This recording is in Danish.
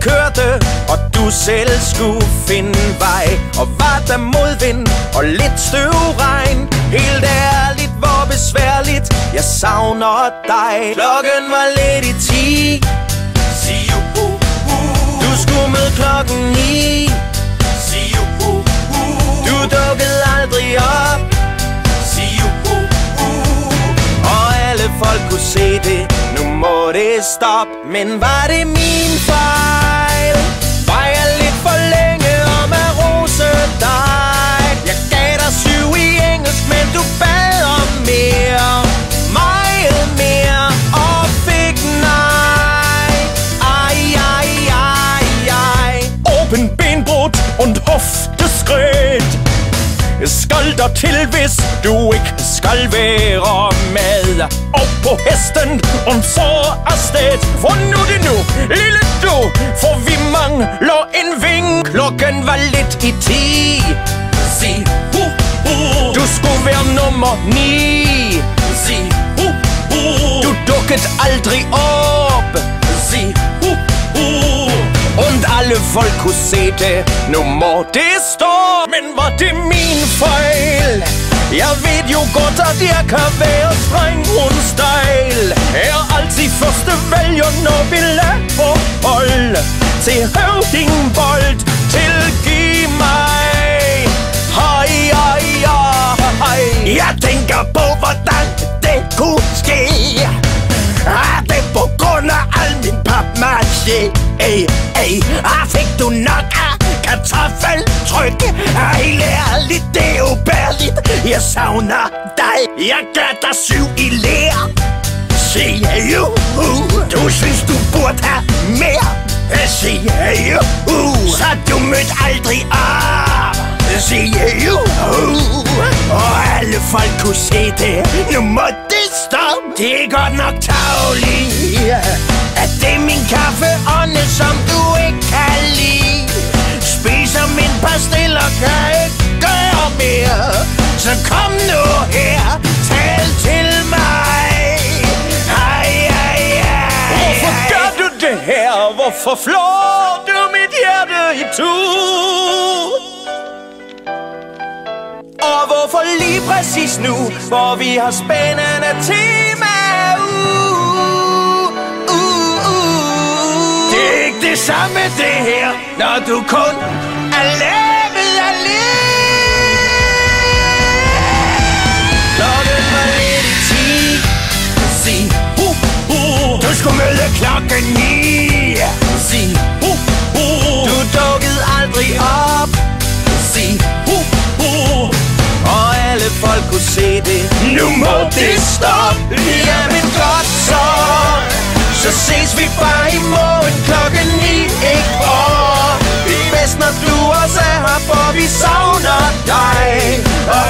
kørte, og du selv skulle finde vej. Og var der modvind og lidt støvregn, helt ærligt, hvor besværligt, jeg savner dig. Klokken var lidt i 10. See you, Du skulle møde klokken 9. see you, Du dukkede aldrig op, see you, og alle folk kunne se det. Nu må det stoppe. Men var det min fejl? Var jeg lidt for længe om at rose dig? Jeg gav dig 7 i engelsk, men du bad om mere, meget mere, og fik nej. Ej, ej, ej, ej. Åben benbrud und Hofteskred skal der til, hvis du ikke skal være med. Og på hesten und så afsted. For nu det nu, lille du, for vi mangler en ving. Klokken var lidt i 10. see Du skulle være nummer 9. see Du dukkede aldrig op, see und alle folk kunne se det. Nu må det stå. Men var det min fejl? Jeg ved jo godt, at jeg kan være streng und stejl. Er altid første vælger, når vi laver hold. Til høvdingbold, tilgiv mig. Hej, hej, hej. Jeg tænker på, hvordan det kunne ske. Det er på grund af al min papmaché. Fik du nok af kartoffeltryk? Helt ærligt, det er ubærligt. Jeg savner dig. Jeg gør dig 7 i lær. Siger you, du synes du burde have mere. Siger you, så du mødte aldrig op. Siger you, og alle folk kunne se det. Nu må det stoppe. Det er godt nok tavligt, at det er min kaffeånde, som du ikke kan lide. Spiser min pastil og kan ikke gøre mere. Så kom nu her, tal til mig. Ej, ej, ej. Hvorfor gør du det her? Hvorfor flår du mit hjerte i tu? Og hvorfor lige præcis nu, hvor vi har spændende tema? Det er ikke det samme det her, når du kun er lavet af liv. Klokken var lidt i 10. see Du skulle møde klokken 9. see Du dukkede aldrig op, see og alle folk kunne se det. Nu må det stoppe. Jamen godt så. Så ses vi bare i morgen klokken 9, ikke år. Det er bedst, når du også er her, for vi savner dig. Og